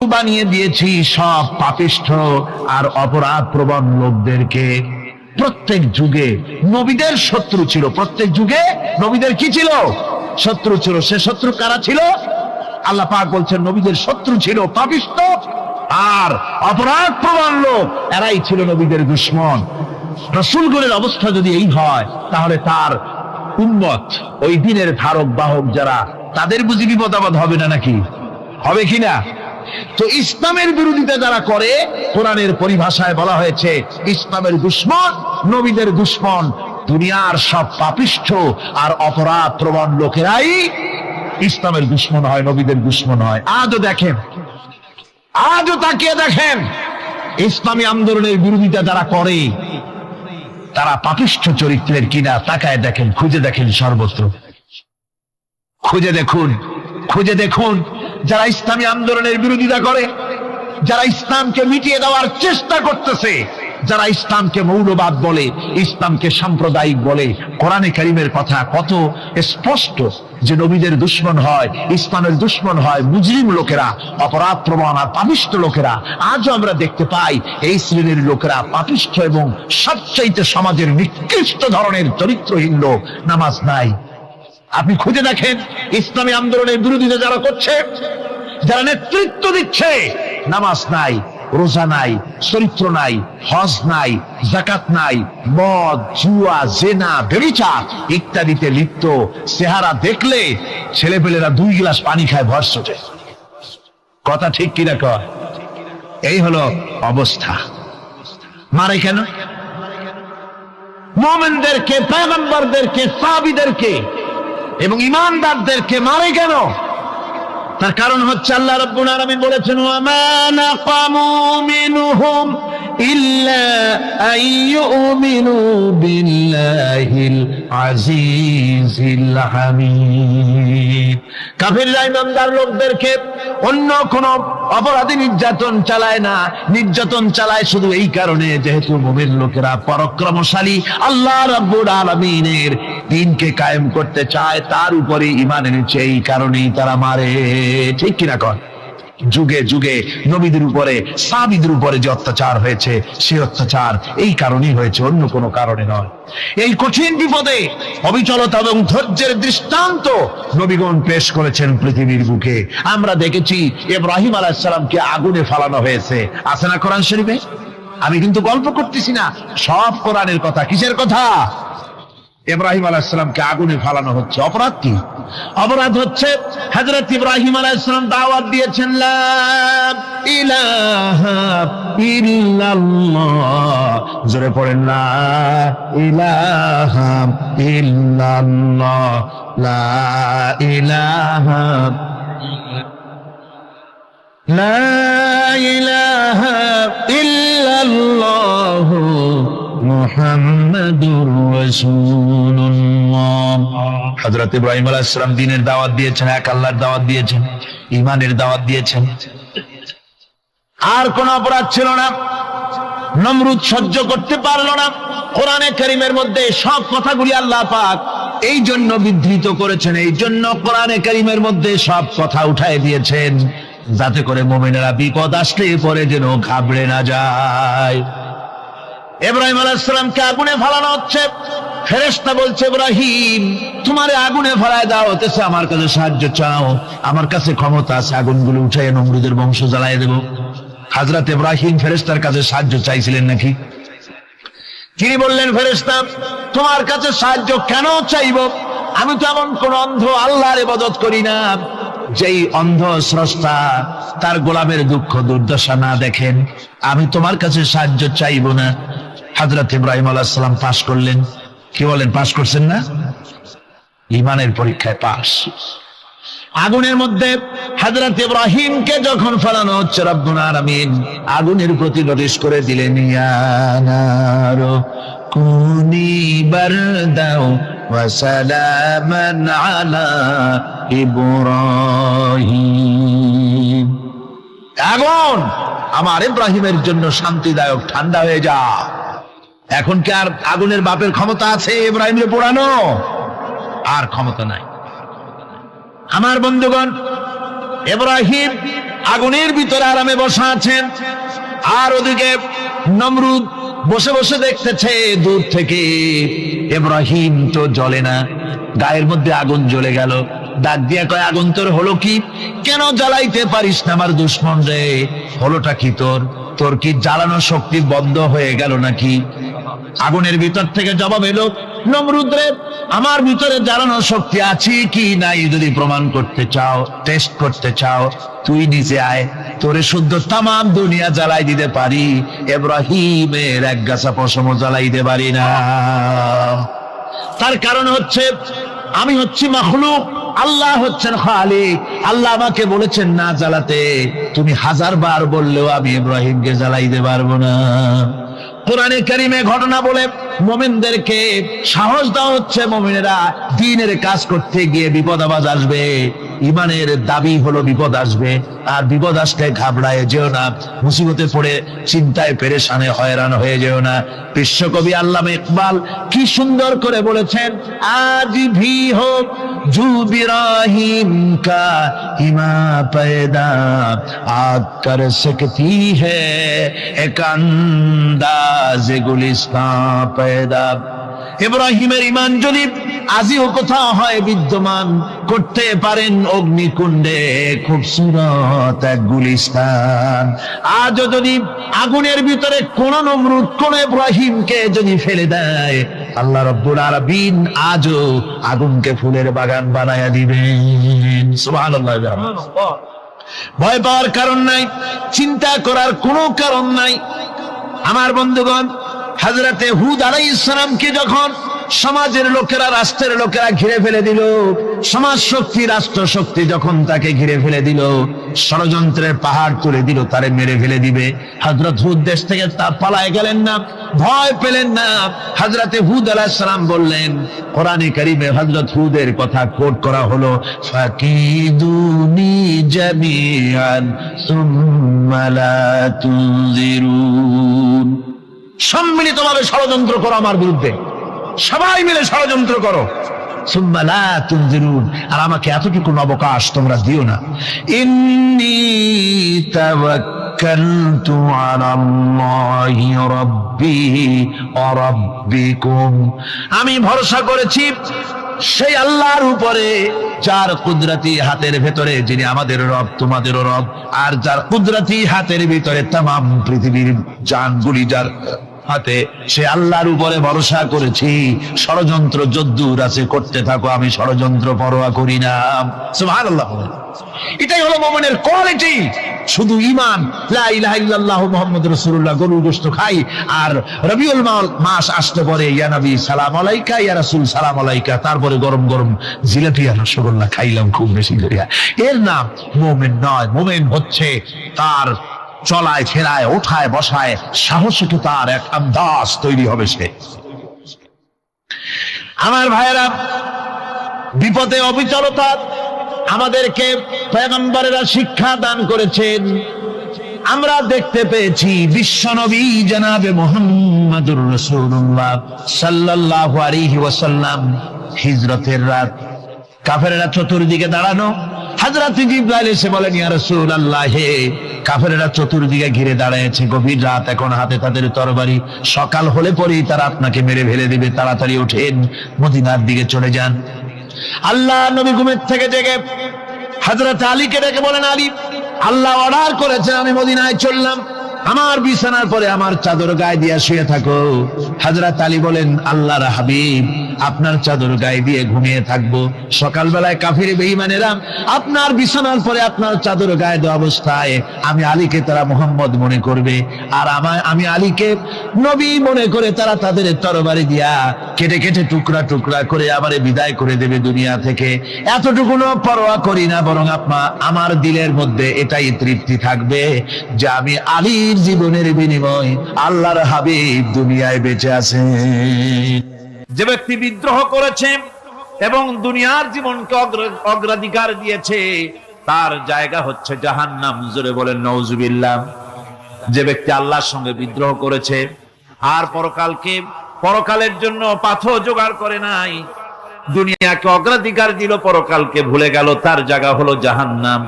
বানিয়ে দিয়েছি সব পাপিষ্ঠ আর অপরাধ প্রবণ লোকদেরকে। প্রত্যেক যুগে নবীদের শত্রু ছিল, প্রত্যেক যুগে নবীদের কি ছিল? শত্রু ছিল। সে শত্রু কারা ছিল? আল্লাহ পাক বলছেন নবীদের শত্রু ছিল পাপিষ্ঠ আর অপরাধ প্রবণ লোক, এরাই ছিল নবীদের দুশমন। রাসূলগণের অবস্থা যদি এই হয়, তাহলে তার উম্মত, ওই দিনের ধারক বাহক যারা, তাদের বুঝি বিপদ আপদ হবে না? নাকি হবে কিনা? তো ইসলামের বিরোধিতা যারা করে, কোরআনের পরিভাষায় বলা হয়েছে ইসলামের দুশমন, নবীদের দুশমন। দুনিয়ার সব পাপিষ্ঠ আর অপরাধ প্রবণ লোকেরাই ইসলামের দুশমন হয়, নবীদের দুশমন হয়। আজও দেখেন, আজও তাকিয়ে দেখেন, ইসলামী আন্দোলনের বিরোধিতা যারা করে তারা পাপিষ্ঠ চরিত্রের কিনা তাকায় দেখেন, খুঁজে দেখেন, সর্বত্র খুঁজে দেখুন, খুঁজে দেখুন। যারা ইসলামী আন্দোলনের বিরোধিতা করে, যারা ইসলামকে মিটিয়ে দেওয়ার চেষ্টা করতেছে, যারা ইসলামকে মৌলবাদ বলে, ইসলামকে সাম্প্রদায়িক বলে, কোরআনে কারীমের কথা কত স্পষ্ট যে নবীদের দুশমন হয়, ইসলামের দুশমন হয় মুজরিম লোকেরা, অপরাধ প্রবণ আর পাপিষ্ঠ লোকেরা। আজও আমরা দেখতে পাই এই শ্রেণীর লোকেরা পাপিষ্ঠ এবং সবচাইতে সমাজের নিকৃষ্ট ধরনের চরিত্রহীন লোক। নামাজ নাই। আপনি খুঁজে দেখেন ইসলামী আন্দোলনের বিরোধিতা যারা করছে, যারা নেতৃত্ব দিচ্ছে, নামাজ নাই, রোজা নাই, চরিত্র নাই, হজ নাই, যাকাত নাই, মদ, জুয়া, জেনা, ব্যভিচার ইত্যাদিতে লিপ্ত। চেহারা দেখলে ছেলেপেলেরা 2 গ্লাস পানি খায় ভরসটে। কথা ঠিক কিনা কয়? এই হলো অবস্থা। মারে কেন? মুমিনদেরকে, পয়গম্বরদেরকে, সাহাবীদেরকে এবং ঈমানদারদেরকে মারে কেন? তার কারণ হচ্ছে আল্লাহ রাব্বুল আলামিন বলেছেন, ওয়া মা নাকামু মিনহুম ইল্লা আইয়ুমিনু বিল্লাহিল আজিজিল হামিদ। কাফিররা ঈমানদার লোকদেরকে অন্য কোন অপরাধী নির্যাতন চালায় না, নির্যাতন চালায় শুধু এই কারণে যেহেতু মুমিন লোকেরা পরাক্রমশালী, আল্লাহ রাব্বুল আলামিনের দ্বীনকে কায়েম করতে চায়, তার উপরে ঈমান এনেছে, এই কারণেই তারা মারে। ঠিক কিনা কর? যুগে যুগে নবীদের উপরে, সাহাবীদের উপরে যে অত্যাচার হয়েছে, সে অত্যাচার এই কারণেই হয়েছে, অন্য কোনো কারণে নয়। এই কঠিন বিপদে অবিচলতা এবং ধৈর্যের দৃষ্টান্ত নবীগণ পেশ করেছেন পৃথিবীর বুকে। আমরা দেখেছি ইব্রাহিম আলাইহিস সালামকে আগুনে ফালানো হয়েছে, আছে না কোরআন শরীফে? আমি কিন্তু গল্প করতেছি না, সব কোরআনের কথা। কিসের কথা? ইব্রাহিম আলাইহিস সালামকে আগুনে ফালানো হচ্ছে। অপরাধ কি? অপরাধ হচ্ছে হযরত ইব্রাহিম আলাইহিস সালাম দাওয়াত দিয়েছেন লা ইলাহা ইল্লাল্লাহ। জোরে পড়েন, লা ইলাহা ইল্লাল্লাহ, লা ইলাহা, লা ইলাহা ইল্লাল্লাহ মুহাম্মাদুর রাসূলুল্লাহ। হযরত ইব্রাহিম আলাইহিস সালাম দ্বীনের দাওয়াত দিয়েছেন, এক আল্লাহর দাওয়াত দিয়েছেন, ঈমানের দাওয়াত দিয়েছেন। আর কোন অপরাধ ছিল না। নমরুদ সহ্য করতে পারলো না। কোরআনে কারীমের মধ্যে সব কথাগুলি আল্লাহ পাক এই জন্য বিধৃত করেছেন, এই জন্য কোরআনে কারীমের মধ্যে সব কথা উঠায় দিয়েছেন, যাতে করে মুমিনেরা বিপদ আসলে পরে যেন ঘাবড়ে না যায়। ইব্রাহিম আলাইহিস সালামকে আগুনে ফালানো হচ্ছে। ফেরেশতা বলছে, ইব্রাহিম তোমারে আগুনে ফালায় দাও হতেছে, আমার কাছে সাহায্য চাও, আমার কাছে ক্ষমতা আছে, আগুনগুলো উঠাইয়া নমরুদের বংশ জ্বালায় দেব। হযরত ইব্রাহিম ফেরেশতার কাছে সাহায্য চাইছিলেন নাকি? তিনি বললেন, ফেরেশতা তোমার কাছে সাহায্য কেন চাইব? আমি তো এমন কোন অন্ধ আল্লাহর ইবাদত করি না যেই অন্ধ স্রষ্টা তার গোলামের দুঃখ দুর্দশা না দেখেন। আমি তোমার কাছে সাহায্য চাইব না। হযরত ইব্রাহিম আলাইহিস সালাম পাশ করলেন। কি বলেন, পাশ করছেন না? ঈমানের পরীক্ষায় পাশ। আগুনের মধ্যে হযরত ইব্রাহিমকে যখন ফেলানো হচ্ছে, রব্বুল আলামিন আগুনের প্রতি নোটিশ করে দিলেন, ইয়া নারু কুনি বারদাও ওয়া সালামান আলা ইব্রাহিম। আগুন আমার ইব্রাহিমের জন্য শান্তিদায়ক, ঠান্ডা হয়ে যা। এখন কি আর আগুনের বাপের ক্ষমতা আছে ইব্রাহিমকে পোড়ানো? আর ক্ষমতা নাই। আমার বন্ধুগণ, ইব্রাহিম আগুনের ভিতরে আরামে বসা আছেন, আর ওদিকে নমরুদ বসে বসে দেখতেছে দূর থেকে ইব্রাহিম তো জ্বলে না, গায়ের মধ্যে আগুন জ্বলে গেল। ডাক দিয়া কয়, আগুন তোর হলো কি? কেন জ্বালাইতে পারিস না আমার দুশমন রে? হলোটা কি তোর? তোর কি জ্বালানো শক্তি বন্ধ হয়ে গেল নাকি? আগুনের ভিতর থেকে জবাব এলো, নমরুদ রে, আমার ভিতরে জ্বালানো শক্তি আছে কি নাই যদি প্রমাণ করতে চাও, টেস্ট করতে চাও, তুই নিচে আয়, তোরে শুদ্ধ তামাম দুনিয়া জ্বালাই দিতে পারি, ইব্রাহিমের এক গাছা পশমও জ্বালাই দিতে পারি না। তার কারণ হচ্ছে আমি হচ্ছি মাখলুক, আল্লাহ হচ্ছেন খালিক। আল্লাহ আমাকে বলেছেন না জ্বালাতে, তুমি 1000 বার বললেও আমি ইব্রাহিমকে জ্বালাইতে পারবো না। কোরআনে কারিমে ঘটনা বলে মুমিনদেরকে সাহস দেওয়া হচ্ছে, মুমিনেরা দ্বীনের কাজ করতে গিয়ে বিপদ আবাজ আসবে, ইমানের দাবি হলো বিপদ আসবে, আর বিপদ আসলে ঘাবড়ায় যেও না, মুসিবতে পড়ে চিন্তায় পেরেশানে হয়রান হয়ে যেও না। বিশ্বকবি আল্লামা ইকবাল কি সুন্দর করে বলেছেন, আজ ভি হোক জু বিরাহিম কা ইমা पैदा आग कर सकती है एक अंदाज गुलिस्तां पैदा। ইব্রাহিমের ইমান যদি আজিও কোথাও হয় বিদ্যমান, করতে পারেন অগ্নিকুণ্ডে খুবসুরত এক গুলিস্তান। আজও যদি আগুনের ভিতরে কোন নমরুদ কোন ইব্রাহিমকে যদি ফেলে দেয়, আল্লাহ রাব্বুল আলামিন আজও আগুনকে ফুলের বাগান বানায়া দিবেন। সুবহানাল্লাহ। ভয় পাওয়ার কারণ নাই, চিন্তা করার কোনো কারণ নাই। আমার বন্ধুগণ, হযরতে হুদ আলাইহিস সালামকে যখন সমাজের লোকেরা, রাষ্ট্রের লোকেরা ঘিরে ফেলে দিল, সমাজ শক্তি, রাষ্ট্র শক্তি যখন তাকে ঘিরে ফেলে দিল, ষড়যন্ত্রের পাহাড় তুলে দিল, তারে মেরে ফেলে দিবে, হযরত হুদ দেশ থেকে তা পালায় গেলেন না, ভয় পেলেন না। হযরতে হুদ আলাইহিস সালাম বললেন, কোরআনে কারিমে হযরত হুদের কথা কোট করা হলো, ফাকিদুনি জামিআন সুম্মা লা তুনজিরুন। সম্মিলিতভাবে ষড়যন্ত্র করো আমার বিরুদ্ধে, সবাই মিলে ষড়যন্ত্র করো, সুম্মা লা তুনজিরুন, আর আমাকে এতটুকু অবকাশ তোমরা দিও না। ইন্নী তাওয়াক্কালতু আলাল্লাহি রাব্বি ওয়া রাব্বিকুম, আমি ভরসা করেছি সেই আল্লাহর উপরে যার কুদরতি হাতের ভেতরে, যিনি আমাদের রব তোমাদেরও রব, আর যার কুদরতি হাতের ভিতরে তামাম পৃথিবীর জানগুলি যার হাতে, সে আল্লাহর উপরে ভরসা করেছি। ষড়যন্ত্র যদ্দূর আছে করতে থাকো, আমি ষড়যন্ত্র পরোয়া করি না। সুবহানাল্লাহ। এটাই হলো মুমিনের কোয়ালিটি। শুধু ঈমান, লা ইলাহা ইল্লাল্লাহু মুহাম্মাদুর রাসূলুল্লাহ, গরুর গোশত খাই, আর রবিউল মাস আসতে পরে ইয়া নবী সালাম আলাইকা, ইয়া রাসূল সালাম আলাইকা, তারপরে গরম গরম জিলাপি আর রসগোল্লা খাইলাম খুব বেশি করিয়া, এর নাম মুমিন নয়। মুমিন হচ্ছে তার চলায় ফেরায় ওঠায় বসায় সাহসিক তার এক আন্দাজ তৈরি হবে সে। আমার ভাইয়েরা, বিপদে অবিচলতা আমাদেরকে পয়গম্বরেরা শিক্ষা দান করেছেন। আমরা দেখতে পেয়েছি বিশ্বনবী জনাবে মুহাম্মদুর রাসূলুল্লাহ সাল্লাল্লাহু আলাইহি ওয়াসাল্লাম হিজরতের রাত, কাফেরেরা চতুর্দিকে দাঁড়ানো, হযরত জিবরাইল এসে বলেন, ইয়া রাসূলুল্লাহ, হে কাফেরেরা চতুর্দিকে ঘিরে দাঁড়িয়েছে, গভীর রাত, এখন হাতে তাদের তরবারি, সকাল হলে পরেই তারা আপনাকে মেরে ফেলে দিবে, তাড়াতাড়ি ওঠেন, মদিনার দিকে চলে যান। আল্লাহ নবী ঘুমের থেকে জেগে হযরত আলীকে ডেকে বলেন, আলী, আল্লাহ অর্ডার করেছেন আমি মদিনায় চললাম, আমার বিছানার পরে আমার চাদর গায়ে দিয়ে শুয়ে থাকো। হযরত আলী বলেন, আল্লাহর হাবিব, আপনার চাদর গায়ে দিয়ে ঘুমিয়ে থাকবো, সকালবেলায় কাফির বেঈমানেরা আপনার বিছানার পরে আপনার চাদর গায়ে দেওয়া অবস্থায় আমি আলীকে তারা মুহাম্মদ মনে করবে, আর আমি আলীকে নবী মনে করে তারা তাদের তরবারি দিয়া কেটে কেটে টুকরা টুকরা করে আমারে বিদায় করে দেবে দুনিয়া থেকে। এতটুকুনো পরোয়া করি না, বরং আমার দিলের মধ্যে এটাই তৃপ্তি থাকবে যে আমি আলীর জীবনের বিনিময় আল্লাহর হাবিব দুনিয়ায় বেঁচে আছেন। যে ব্যক্তি বিদ্রোহ করেছে এবং দুনিয়ার জীবনকে অগ্রাধিকার দিয়েছে, তার জায়গা হচ্ছে জাহান্নাম। জোরে বলেন নাউজুবিল্লাহ। যে ব্যক্তি আল্লাহর সঙ্গে বিদ্রোহ করেছে আর পরকালের জন্য পাথর জোগাড় করে নাই, দুনিয়াকে অগ্রাধিকার দিল, পরকালকে ভুলে গেল, তার জায়গা হলো জাহান্নাম।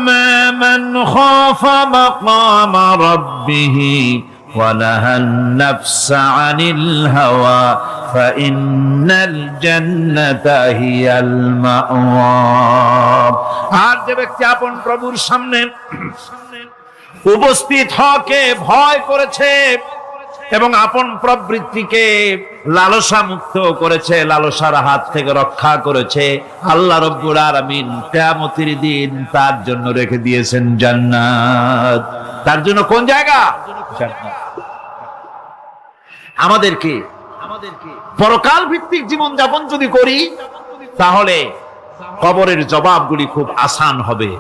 আম্মা মান খাফা মাকাম রাব্বিহি ওয়া নাহান নাফসা আনিল হাওয়া ফাইন্নাল জান্নাতা হিয়াল মাওয়া। আর যে ব্যক্তি আপন প্রভুর সামনে উপস্থিত হকে ভয় করেছে এবং আপন প্রবৃত্তিকে লালসা মুক্ত করেছে, লালসার হাত থেকে রক্ষা করেছে, আল্লাহ রাব্বুল আলামিন কিয়ামতের দিন তার জন্য রেখে দিয়েছেন জান্নাত। তার জন্য কোন জায়গা? জান্নাত। আমাদেরকে পরকাল ভিত্তিক জীবন যাপন যদি করি তাহলে কবরের জবাবগুলি খুব আসান হবে।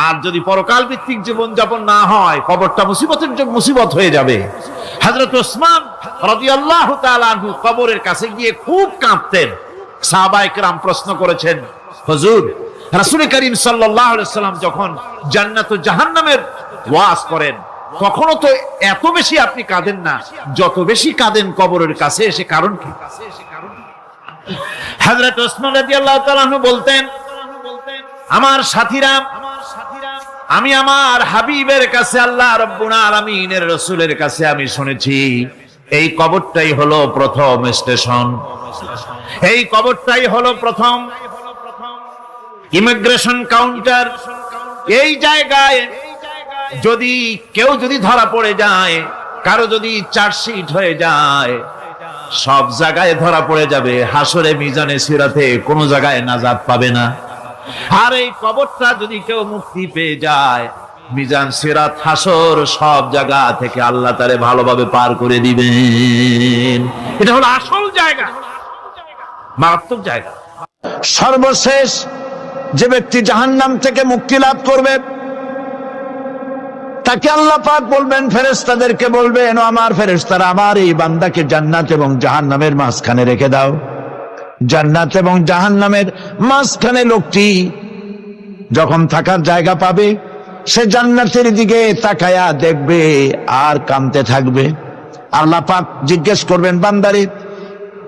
আর যদি পরকাল ভিত্তিক জীবন যাপন না হয় কবরটা মুসিবত হয়ে যাবে। হযরত ওসমান রাদিয়াল্লাহু তাআলা আনহু কবরের কাছে গিয়ে খুব কাঁদতেন। সাহাবায়ে কেরাম প্রশ্ন করেছেন, হুজুর, রাসূল করিম সাল্লাল্লাহু আলাইহি ওয়াসাল্লাম যখন জান্নাত ও জাহান্নামের ওয়াজ করেন কখনো তো এত বেশি আপনি কাঁদেন না, যত বেশি কাঁদেন কবরের কাছে এসে, কারণ কি? হযরত ওসমান রাদিয়াল্লাহু তাআলা আনহু বলতেন, আমার সাথীরা, আমি আমার হাবিবের কাছে, আল্লাহ রাব্বুল আলামিনের রাসূলের কাছে আমি শুনেছি এই কবরটাই হলো প্রথম স্টেশন, এই কবরটাই হলো প্রথম ইমিগ্রেশন কাউন্টার। এই জায়গায় যদি কেউ ধরা পড়ে যায়, কারো যদি চার্জশিট হয়ে যায়, সব জায়গায় ধরা পড়ে যাবে, হাসরে মিজানে সিরাতে কোনো জায়গায় নাজাত পাবে না। আর এই কবরটা যদি কেউ মুক্তি পেয়ে যায়, মিজান সিরাত হাসর সব জায়গা থেকে আল্লাহ তারে ভালোভাবে পার করে দিবেন। এটা হলো আসল জায়গা, মারাত্মক জায়গা। সর্বশেষ যে ব্যক্তি জাহান্নাম থেকে মুক্তি লাভ করবে তাকে আল্লাহ পাক বলবেন, ফেরেশতাদেরকে বলবেন, ও আমার ফেরেশতারা, আমার এই বান্দাকে জান্নাত এবং জাহান্নামের মাঝখানে রেখে দাও। জান্নাত এবং জাহান্নামের মাঝখানে লোকটি যখন থাকার জায়গা পাবে সে জান্নাতের দিকে তাকায়া দেখবে আর কাঁদতে থাকবে। আল্লাহ পাক জিজ্ঞেস করবেন, বান্দারে,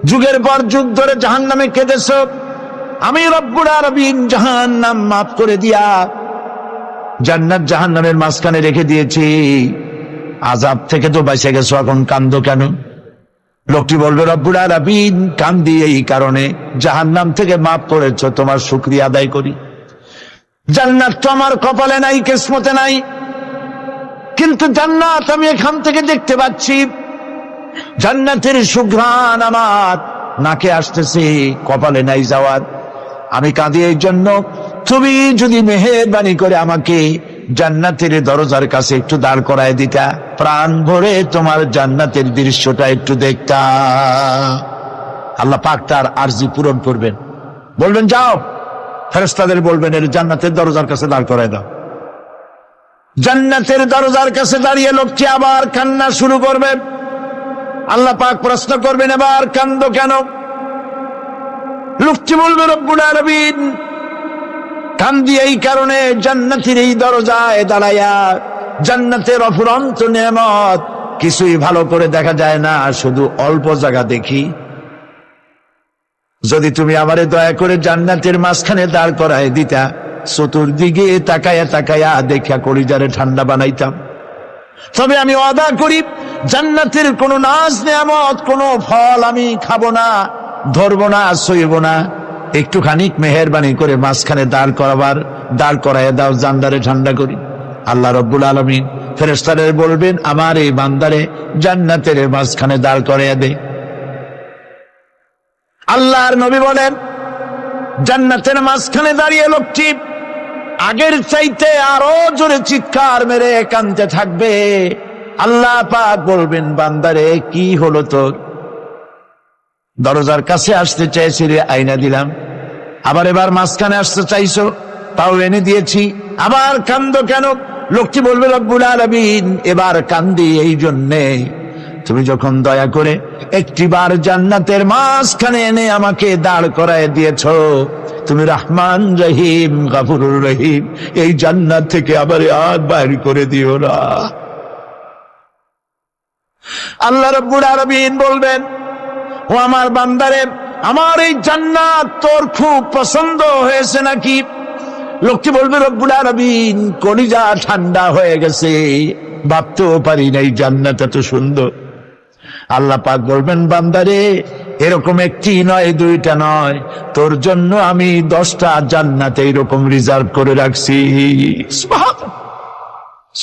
যুগের পর যুগ ধরে জাহান্নামে কেঁদেছো, আমি রব্বুল আলামিন জাহান্নাম মাফ করে দিয়া জান্নাত জাহান্নামের মাঝখানে রেখে দিয়েছি, আযাব থেকে তো বেঁচে গেছো, এখন কান্দো কেন? লোকটি বলবে, রব্বুল আলামিন কান্দি এই কারণে, জাহান্নাম থেকে মাফ করেছো, তোমার শুকরিয়া আদায় করি। জান্নাত তো আমার কপালে নাই, কিসমতে নাই, কিন্তু জান্নাত আমি এখান থেকে দেখতে পাচ্ছি, জান্নাতের সুঘ্রাণ আমার নাকে আসতেছে, কপালে নাই যাওয়ার। আমি কাঁদি এই জন্য, তুমি যদি মেহেরবানি করে আমাকে জান্নাতের দরজার কাছে একটু দাঁড় করায় দিতা, প্রাণ ভরে তোমার জান্নাতের দৃশ্যটা একটু দেখতা। আল্লাহ পাক তার আরজি পূরণ করবেন, বলবেন, যাও, ফেরেশতাদের বলবেন, এর জান্নাতের দরজার কাছে দাঁড় করায় দাও। জান্নাতের দরজার কাছে দাঁড়িয়ে লোকটি আবার কান্না শুরু করবে। আল্লাহ পাক প্রশ্ন করবেন, এবার কান্দো কেন? লোকটি বলবে, রব্বুল আলামিন কান্দি এই কারণে, জান্নাতের এই দরজায় দাঁড়ায়া জান্নাতের অফুরন্ত নেয়ামত কিছুই ভালো করে দেখা যায় না, শুধু অল্প জায়গা দেখি। যদি তুমি আমারে দয়া করে জান্নাতের মাঝখানে দাঁড় করায় দিতা, চতুর্দিকে তাকায়া তাকায়া দেখা কলিজারে ঠান্ডা বানাইতাম। তবে আমি ওয়াদা করি, জান্নাতের কোনো নাজ নেয়ামত, কোনো ফল আমি খাবো না, ধরবো না, সইব না। একটুখানি মেহেরবানি করে মাঝখানে দাঁড় করায় দাও, জান্নারে ঠান্ডা করি। আল্লাহ রাব্বুল আলামিন ফেরেশতাদের বলবেন, আমার এই বান্দারে জান্নাতের মাঝখানে দাঁড় করায় দে। আল্লাহর নবী বলেন, জান্নাতের মাঝখানে দাঁড়িয়ে লোকটি আগের চাইতে আরো জোরে চিৎকার মেরে কাঁদতে থাকবে। আল্লাহ পাক বলবেন, বান্দারে কি হলো তোর? দরজার কাছে আসতে চাইছি রে, আইনা দিলাম। আবার এবার মাঝখানে আসতে চাইছো, তাও এনে দিয়েছি, আবার কান্দো কেন? লোকটি বলবে, রব্বুল আলামিন এবার কান্দি এই জন্যে, তুমি যখন দয়া করে একটিবার জান্নাতের মাঝখানে এনে আমাকে দাঁড় করায় দিয়েছ, তুমি রহমান রহিম গফুরুর রহিম, এই জান্নাত থেকে আবার আর বাইর করে দিও না। আল্লাহ রাব্বুল আলামিন বলবেন, ও আমার বান্দারে, আমার এই জান্নাত তোর খুব পছন্দ হয়েছে নাকি? লোকটি বলবে রব্বুল আলামিন কলিজা ঠান্ডা হয়ে গেছে, ভাবতেও পারি নাই জান্নাত এত সুন্দর। আল্লাহ পাক বলবেন বান্দারে এরকম একটি নয় দুইটা নয়, তোর জন্য আমি 10টা জান্নাত এইরকম রিজার্ভ করে রাখছি। সুবহানাল্লাহ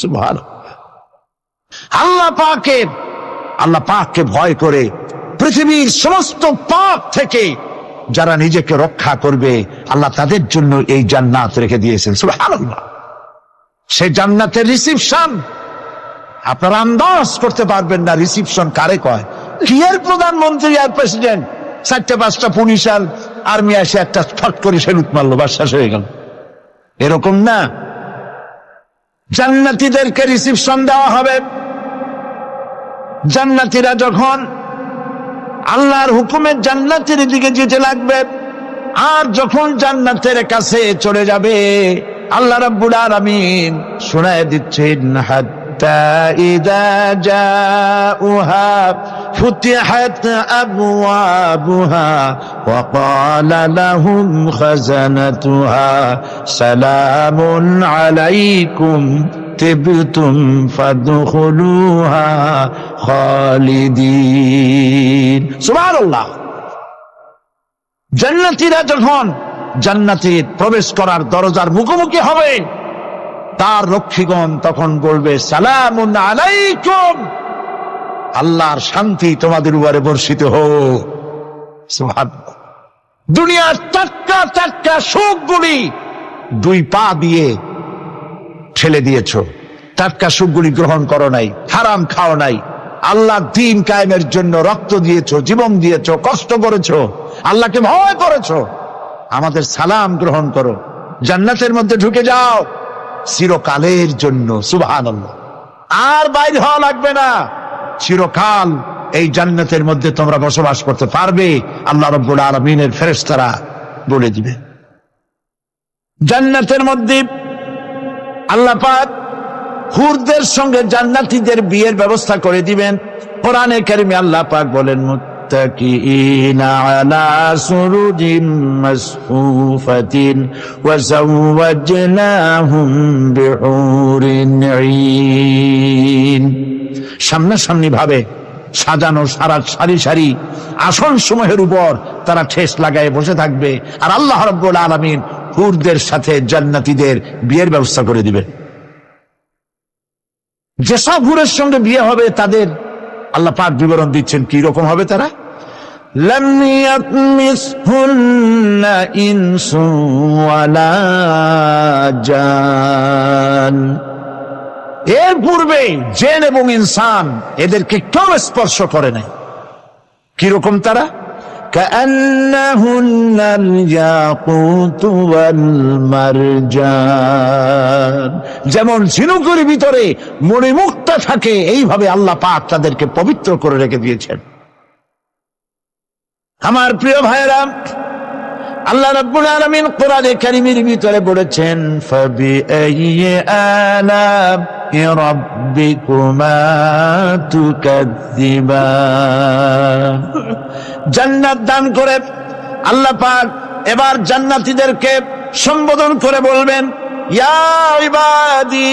সুবহানাল্লাহ। আল্লাহ পাককে ভয় করে পৃথিবীর সমস্ত পাপ থেকে যারা নিজেকে রক্ষা করবে আল্লাহ তাদের জন্য এই জান্নাত রেখে দিয়েছেন। সুবহানাল্লাহ। সেই জান্নাতের রিসিপশন আপনারা আন্দাজ করতে পারবেন না। রিসিপশন কারে কয়? কি এর প্রধানমন্ত্রী আর প্রেসিডেন্ট 4-5টা পুলিশ আর আর্মি এসে একটা ফট করে সেলুট মারলো, বাস শেষ হয়ে গেল, এরকম না। জান্নাতীদেরকে রিসিপশন দেওয়া হবে। জান্নাতীরা যখন আল্লাহর হুকুমে জান্নাতের দিকে যেতে লাগবে, আর যখন জান্নাতের কাছে চলে যাবে আল্লাহ রাব্বুল আলামিন শোনায় দিচ্ছেন, হাত্তা ইযা জাউহা ফুতিহাত আবওয়াবুহা ওয়া ক্বালা লাহুম খাযানাতুহা সালামুন আলাইকুম তিবতুম ফাদখুলুহা খালিদিন। সুবহানাল্লাহ। জান্নাতীরা যখন জান্নাতে প্রবেশ করার দরজার মুখোমুখি হবে, তার রক্ষীগণ তখন বলবে, সালামুন আলাইকুম, আল্লাহর শান্তি তোমাদের উপরে বর্ষিত হোক। সুবহানাল্লাহ। দুনিয়ার টাটকা টাটকা সুখগুলি 2 পা দিয়ে ঠেলে দিয়েছ, টাটকা সুখগুলি গ্রহণ করো নাই, হারাম খাও নাই, আল্লাহ দ্বীন কায়েমের জন্য রক্ত দিয়েছ, জীবন দিয়েছ, কষ্ট করেছ, আল্লাহকে ভয় করেছ। আমাদের সালাম গ্রহণ করো, জান্নাতের মধ্যে ঢুকে যাও চিরকালের জন্য। সুবহানাল্লাহ। আর বাইরে হওয়া লাগবে না, চিরকাল এই জান্নাতের মধ্যে তোমরা বসবাস করতে পারবে, আল্লাহ রাব্বুল আলামিনের ফেরেশতারা বলে দিবে। জান্নাতের মধ্যে আল্লাহ পাক হুরদের সঙ্গে জান্নাতীদের বিয়ের ব্যবস্থা করে দিবেন। কোরআনে কারিমে আল্লাহ পাক বলেন, মুত্তাকিইনা আলা সুরুজিম মাসফুফাতিন ওয়া যাওয়াজনাহুম বিহুরিন ঈন। সামনাসামনি ভাবে সাজানো সারি সারি আসন সমূহের উপর তারা ঠেস লাগায় বসে থাকবে, আর আল্লাহ রাব্বুল আলামিন হুরদের সাথে জান্নাতীদের বিয়ের ব্যবস্থা করে দিবেন। যেসব হুরের সঙ্গে বিয়ে হবে তাদের আল্লাহ পাক বিবরণ দিচ্ছেন কি রকম হবে তারা। লাম ইয়াতমিসহুন্না ইনসুন ওয়ালা জান। এর পূর্বে জিন এবং ইনসান এদেরকে কেউ স্পর্শ করে নাই। কিরকম তারা? কাআন্নাহুন্নাল ইয়াকুতু ওয়াল মারজান। যেমন ঝিনুকের ভিতরে মণিমুক্তা থাকে, এইভাবে আল্লাহ পাক তাদেরকে পবিত্র করে রেখে দিয়েছেন। আমার প্রিয় ভাইরা, আল্লাহ রাব্বুল আলামিন কোরআনে কারীমের ভিতরে বলেছেন, ফাবিআইয়ি আলা'i রাব্বিকুমা তুকাযযিবান। জান্নাত দান করে আল্লাহ পাক এবার জান্নাতীদেরকে সম্বোধন করে বলবেন, ইয়া ইবাদি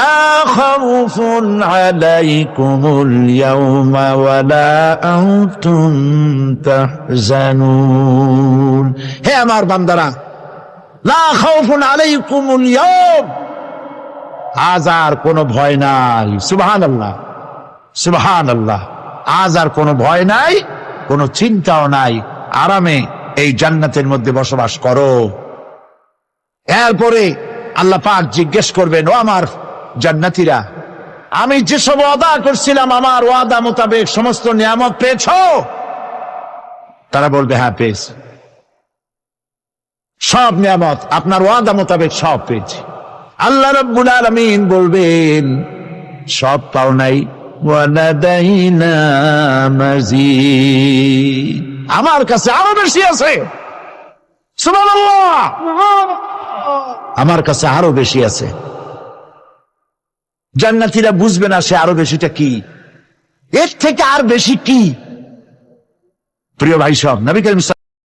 লা খাউফুন আলাইকুমুল ইয়াওমা ওয়ালা আনতুম তাহজানুন। হে আমার বান্দারা, লা খাউফুন আলাইকুমুল ইয়াওম, আজ আর কোনো ভয় নাই। সুবহানাল্লাহ সুবহানাল্লাহ। আজ আর কোনো ভয় নাই, কোনো চিন্তাও নাই, আরামে এই জান্নাতের মধ্যে বসবাস করো। এরপরে আল্লাহ পাক জিজ্ঞেস করবেন, ও আমার জান্নাতীরা, আমি যেসব ওয়াদা করছিলাম আমার ওয়াদা মোতাবেক সমস্ত নিয়ামত পেয়েছো? তারা বলবে, হ্যাঁ পেয়েছি, সব নিয়ামত আপনার ওয়াদা মোতাবেক সব পেয়েছি। আল্লাহ রাব্বুল আলামিন বলবেন, সব পাও নাই, ওয়ালাদাইনা মাজিদ, আমার কাছে আরো বেশি আছে। সুবহানাল্লাহ, আমার কাছে আরো বেশি আছে। জান্নাতীরা বুঝবে না সে আরো বেশিটা কি, এর থেকে আর বেশি কি। প্রিয় ভাই সব, নবী করিম